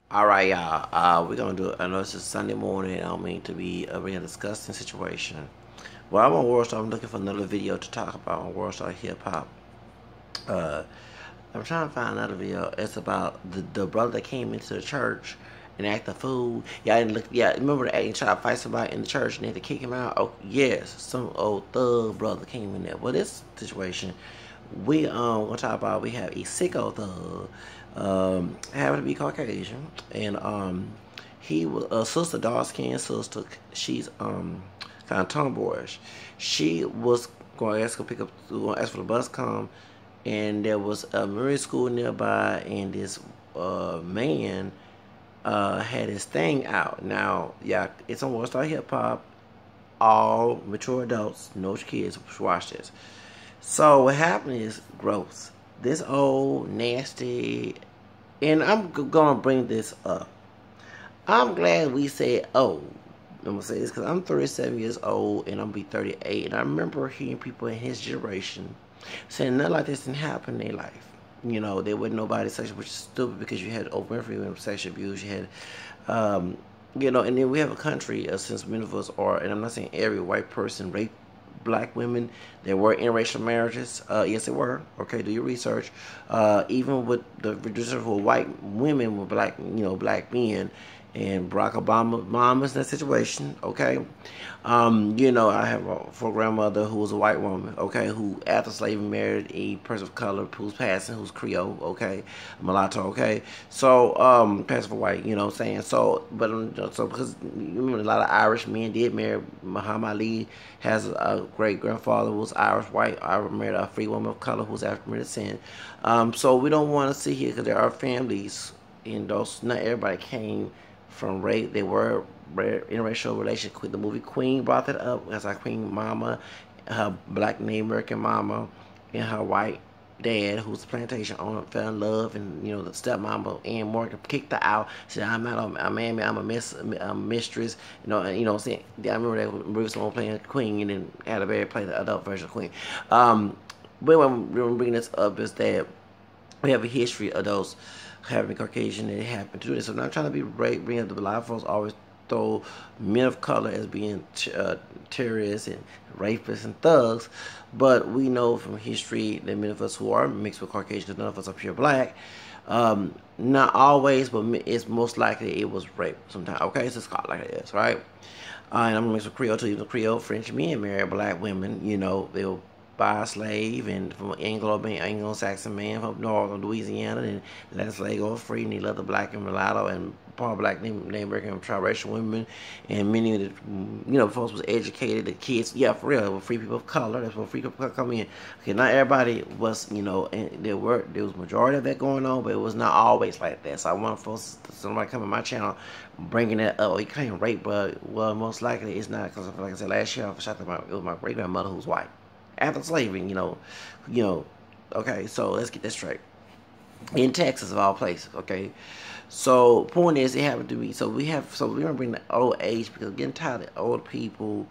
All right, y'all. We're gonna do. I know it's a Sunday morning. I don't mean to be a real disgusting situation. Well, I'm on WorldStar. I'm looking for another video to talk about on WorldStar Hip Hop. Uh, I'm trying to find another video. It's about the brother that came into the church and acted a fool. Yeah, and look. Yeah, remember that he tried to fight somebody in the church and they had to kick him out. Oh, yes, some old thug brother came in there. Well, this situation, we gonna talk about. We have a sicko thug, happened to be Caucasian, and he was a sister, dark skinned sister. She's kind of tomboyish. She was going to ask her pick up, going to ask for the bus come, and there was a Marine school nearby, and this man had his thing out. Now, yeah, it's on WorldStar Hip Hop. All mature adults, no kids, watch this. So what happened is gross. This old nasty, and I'm gonna bring this up. I'm glad we said old. I'm gonna say this because I'm 37 years old and I'm gonna be 38, and I remember hearing people in his generation saying nothing like this didn't happen in their life. You know, there wasn't nobody sexual, which is stupid because you had open freedom of sexual abuse. You had, you know, and then we have a country since many of us are, and I'm not saying every white person raped black women. There were interracial marriages. Yes, there were. Okay, do your research. Even with the reduction for white women with black, you know, black men, and Barack Obama mama's in that situation. Okay, you know, I have a grandmother who was a white woman. Okay, who after slavery married a person of color who's passing, who's Creole. Okay, mulatto. Okay, so passing for white. You know what I'm saying? So, but so because you remember a lot of Irish men did marry. Muhammad Ali has a great grandfather who was Irish white. I married a free woman of color who was African descent. So we don't want to see here because there are families in those. Not everybody came from rape. They were interracial relations. The movie Queen brought that up. That's our Queen mama, her black Native American mama, and her white dad, who was a plantation owner, fell in love, and you know the stepmama Ann Morgan kicked her out. Said, "I'm not a man, I'm a mistress." You know, and you know, saying, I remember that Bruce Sloan playing Queen, and then Halle Berry played the adult version of Queen. But what I'm bringing this up is that we have a history of those having Caucasian and it happened to do this. So I'm not trying to be bring up the lot of folks always throw men of color as being terrorists and rapists and thugs, but we know from history that many of us who are mixed with Caucasian, because none of us are pure black, not always, but it's most likely it was rape sometimes. Okay, so it's called like it is, right? And I'm mixed with Creole too. Even Creole French men marry black women. You know, they'll buy a slave, and from Anglo-Saxon man from northern Louisiana, and let the slave go free, and he loved the black and mulatto and part black Native American triracial women, and many of the, you know, folks was educated, the kids, yeah, for real, were free people of color. That's when free people of color come in. Okay, not everybody was, you know, and there was majority of that going on, but it was not always like that. So I want folks, somebody come on my channel, bringing that up. Oh, he claimed rape, but well, most likely it's not, because like I said last year, I shot it was my great grandmother who's white after slavery, you know. Okay, so let's get this straight. In Texas, of all places, okay. So point is, it happened to be. So we're gonna bring the old age because we're getting tired of old people.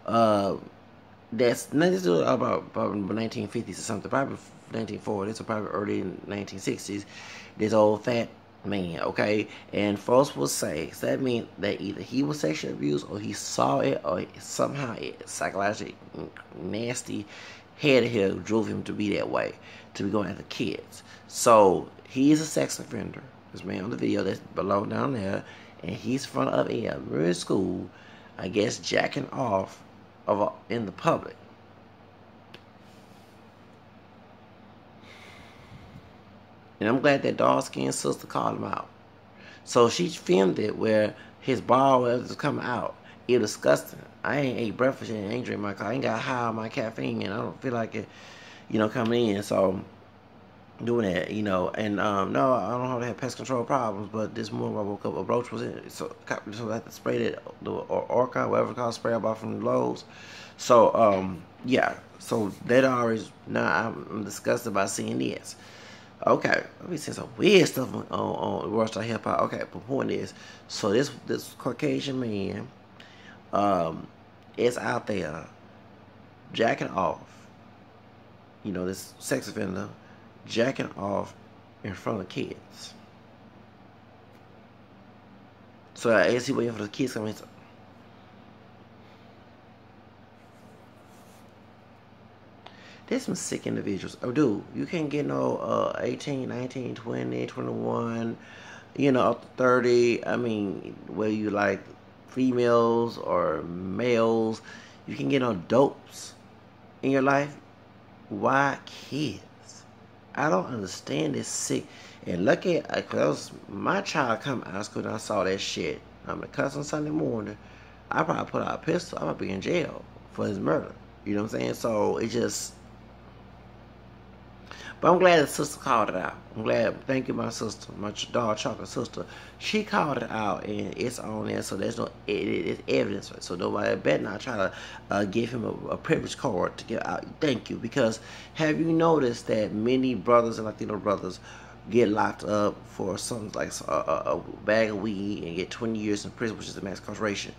That's not just about probably 1950s or something, probably 1940s or probably early 1960s. This old fat man, okay, and folks will say, so that means that either he was sexually abused or he saw it or somehow it psychologically nasty head here drove him to be that way, to be going after kids. So he's a sex offender. This man on the video that's below down there, and he's in front of a rural school, I guess, jacking off in the public. And I'm glad that dark-skinned sister called him out. So she filmed it where his ball was coming out. It was disgusting. I ain't ate breakfast and ain't drink my coffee. I ain't got high on my caffeine, and I don't feel like it, you know, coming in. So doing that, you know, and no, I don't know how to have pest control problems, but this morning when I woke up, a roach was in it, so I had to spray that, the Orca, whatever it's called, spray I bought from Lowe's. So yeah, so that always, now I'm disgusted by seeing this. Okay, let me see some weird stuff on WorldStar Hip Hop. Okay, but point is, so this Caucasian man, is out there jacking off. You know, this sex offender jacking off in front of kids. So I guess he waiting for the kids to come in. There's some sick individuals. Oh, dude, you can't get no 18, 19, 20, 21, you know, up to 30. I mean, whether you like females or males, you can get no dopes in your life. Why kids? I don't understand this sick. And look at, cause my child come out of school and I saw that shit. I'm a cuss on Sunday morning. I probably put out a pistol. I might be in jail for his murder. You know what I'm saying? So it just. But I'm glad the sister called it out. I'm glad. Thank you, my sister, my dog chocolate sister. She called it out, and it's on there, so there's no it's evidence. So nobody better not try to give him a privilege card to get out. Thank you, because have you noticed that many brothers and Latino brothers get locked up for something like a bag of weed and get 20 years in prison, which is the max incarceration.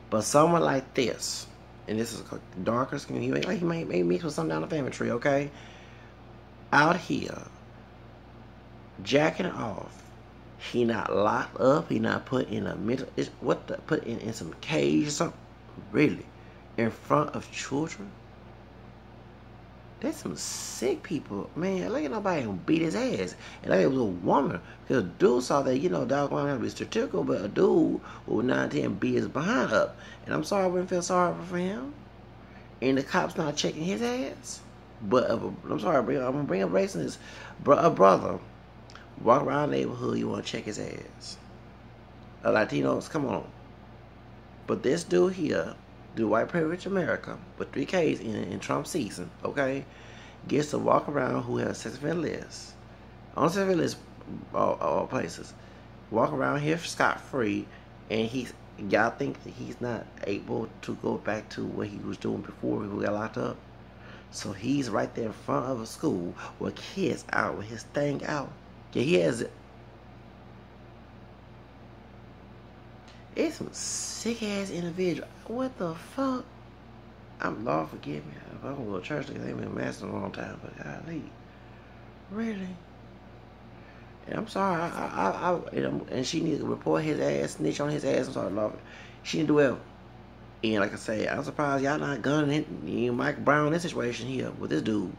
But someone like this, and this is darker skin, he may mix with something down the family tree, okay? Out here jacking off, he not locked up, he not put in a mental, put in some cage or something, really, in front of children. There's some sick people, man. Look at nobody gonna beat his ass, and like it was a woman, because a dude saw that, you know, dog gonna have to be statistical, but a dude who was 19 beat his behind up, and I'm sorry, I wouldn't feel sorry for him, and the cops not checking his ass. But I'm sorry, I'm gonna bring up racist. A brother walk around the neighborhood, you want to check his ass. Latinos, come on. But this dude here, the white privilege America, with 3 Ks in Trump season, okay, gets to walk around who has a sex offender list. On sex offender list, all places. Walk around here scot free, and y'all think that he's not able to go back to what he was doing before he got locked up? So he's right there in front of a school with kids out with his thing out. Yeah, he has it. It's some sick ass individual. What the fuck? Lord forgive me. If I'm gonna go to church, I ain't been master in a long time, but golly. Really? And I'm sorry, and she needs to report his ass, snitch on his ass. I'm sorry, Lord. She didn't do well. And like I say, I'm surprised y'all not gunning Mike Brown in this situation here with this dude.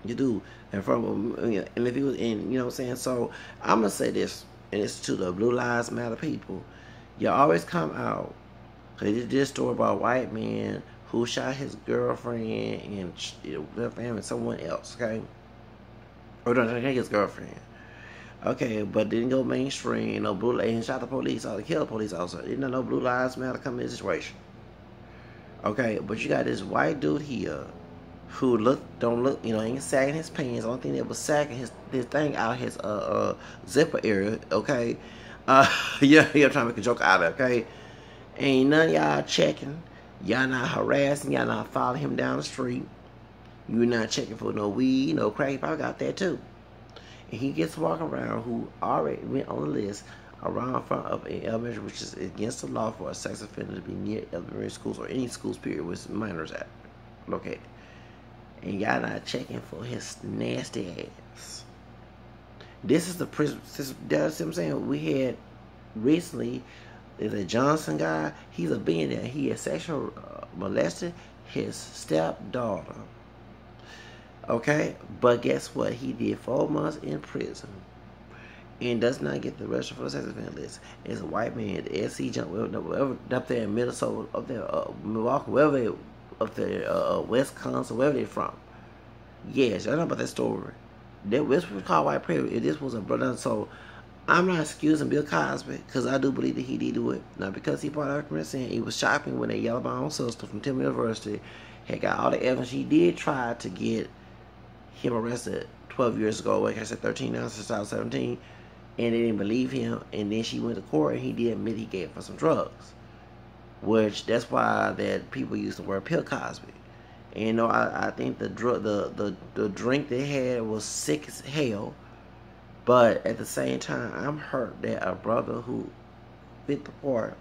You do. And and if he was in, you know what I'm saying? So I'm gonna say this, and it's to the Blue Lives Matter people. Y'all always come out, cause they did this story about a white man who shot his girlfriend and their family, someone else, okay? Or no, his girlfriend. Okay, but didn't go mainstream. No blue, and shot the police, or killed the police officer. Didn't know Blue Lives Matter come in this situation. Okay, but you got this white dude here who don't look, you know, ain't sagging his pants. The only thing that was sagging his thing out his zipper area. Okay, yeah, trying to make a joke out of it. Okay, ain't none of y'all checking. Y'all not harassing. Y'all not following him down the street. You're not checking for no weed, no crack. He probably got that too. And he gets to walk around who already went on the list around front of an elementary, which is against the law for a sex offender to be near elementary schools or any schools period with minors at located. And y'all not checking for his nasty ass. This is the prison. That's what I'm saying. We had recently, there's a Johnson guy. He's a billionaire. He has sexual molested his stepdaughter. Okay, but guess what? He did 4 months in prison and does not get the rest for the sex offender list. It's a white man. The SC jump wherever up there in Minnesota, up there Milwaukee, wherever they, up there Wisconsin, wherever they're from. Yes, I know about that story. This was called white privilege. This was a brother. So I'm not excusing Bill Cosby because I do believe that he did do it. Now because he brought up saying it was shocking when that yellow brown sister from Tillman University had got all the evidence. She did try to get him arrested 12 years ago, like I said, 13 now since 2017, and they didn't believe him, and then she went to court and he did admit he gave her some drugs, which that's why that people use the word Bill Cosby. And you know, I think the drink they had was sick as hell, but at the same time, I'm hurt that a brother who fit the part,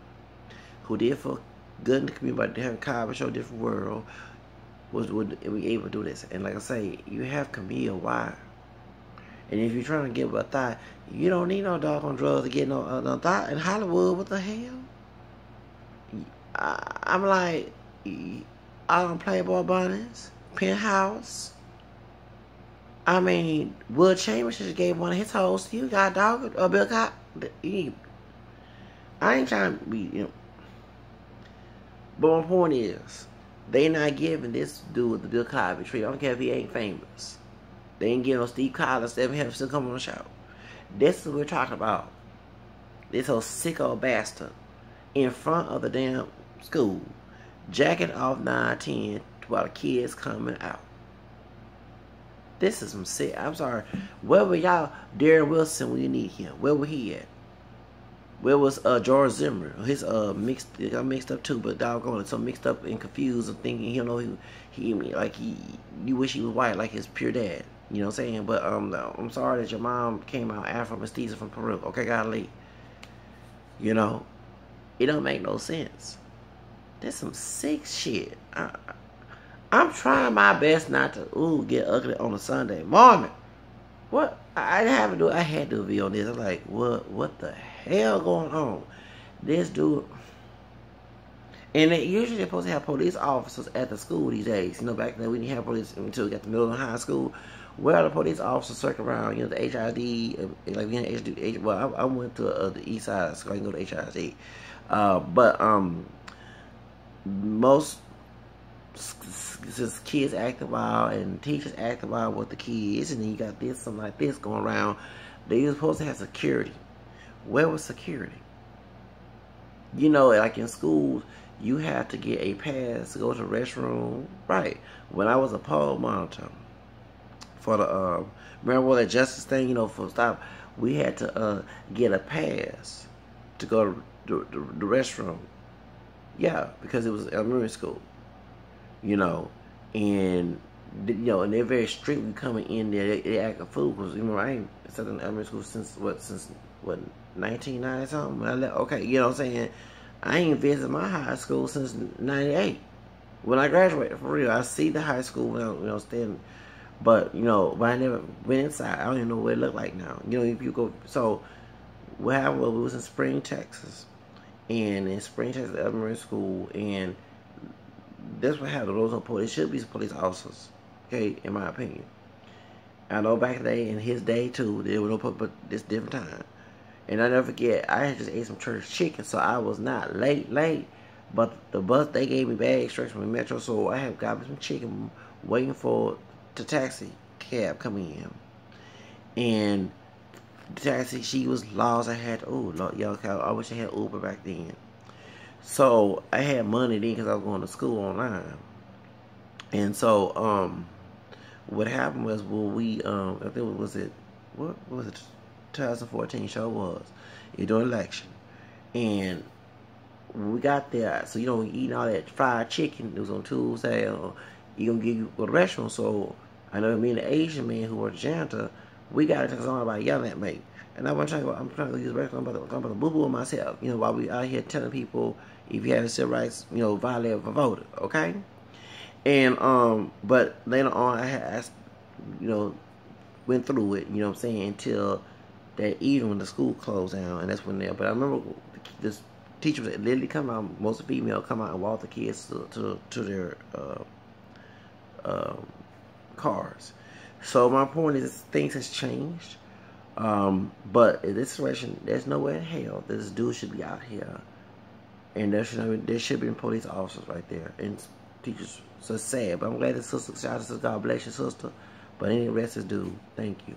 who did for good in the community, but different Cosby show, different world, would be able to do this. And like I say, you have Camille. Why? And if you're trying to get a thought, you don't need no doggone drugs to get no thought. In Hollywood, what the hell? I'm like, all them Playboy bunnies, Penthouse. I mean, Will Chambers just gave one of his hoes to you, got dog, or Bill Cosby. I ain't trying to be, you know. But my point is, they not giving this dude the Bill Cosby treatment. I don't care if he ain't famous. They ain't giving no Steve Collins, Stephen Harris to come on the show. This is what we're talking about. This whole sicko bastard in front of the damn school, jacking off 9-10 while the kids coming out. This is some sick. I'm sorry. Where were y'all, Darren Wilson, when you need him? Where were he at? Where was George Zimmer? His it got mixed up too, but doggone it, so mixed up and confused and thinking, you know, you wish he was white like his pure dad. You know what I'm saying? But I'm sorry that your mom came out Afro mestiza from Peru. Okay, golly. You know, it don't make no sense. There's some sick shit. I'm trying my best not to get ugly on a Sunday morning. What I had to do a video on this. I'm like, what the hell going on? This dude, and they usually supposed to have police officers at the school these days. You know, back then we didn't have police until we got to middle and high school. Where the police officers circle around, you know, the HID, like we had HD. Well, I went to the east side, so I can go to HID. But most since kids acting wild and teachers acting wild with the kids, and then you got this something like this going around. They were supposed to have security. Where was security? You know, like in schools, you have to get a pass to go to the restroom. Right. When I was a poll monitor for the remember that justice thing, you know, for stop, we had to get a pass to go to the restroom. Yeah, because it was elementary school. You know, and you know, and they're very strict when coming in there. They act a fool because, you know, I ain't studied in elementary school since 1990 something. When I left, okay, you know what I'm saying? I ain't visited my high school since '98 when I graduated, for real. I see the high school when I, you know, staying, but you know, but I never went inside. I don't even know what it looked like now. You know, if you go, so what happened was we was in Spring, Texas, and in Spring, Texas, elementary school, and that's what happened. Those are police. Should be police officers, okay, in my opinion. I know back in the day, in his day too, there was no, but this different time. And I never forget, I had just ate some church chicken, so I was not late. But the bus, they gave me bad instructions from the Metro, so I have got me some chicken, waiting for the taxi cab come in. And the taxi, she was lost. I had, y'all, I wish I had Uber back then. So I had money then because I was going to school online. And so what happened was, well, we I think what was it 2014 show was during election, and we got there. So you know, eating all that fried chicken. It was on Tuesday. You gonna give you a restaurant. So I know me and the Asian man who was a janitor, we got to talk about yelling at me. And I'm trying to use the restaurant. I'm about to boo boo myself. You know, while we out here telling people, if you have civil rights, you know, violate a voter, okay? And but later on, I had asked, you know, went through it, you know what I'm saying, until that evening when the school closed down, and that's when they. But I remember this teacher would literally come out, most female come out and walk the kids to their cars. So my point is, things has changed. But in this situation, there's nowhere in hell that this dude should be out here, and there should be police officers right there and teachers. So it's sad, but I'm glad the sister, shout out to God bless your sister. But any rest is due. Thank you.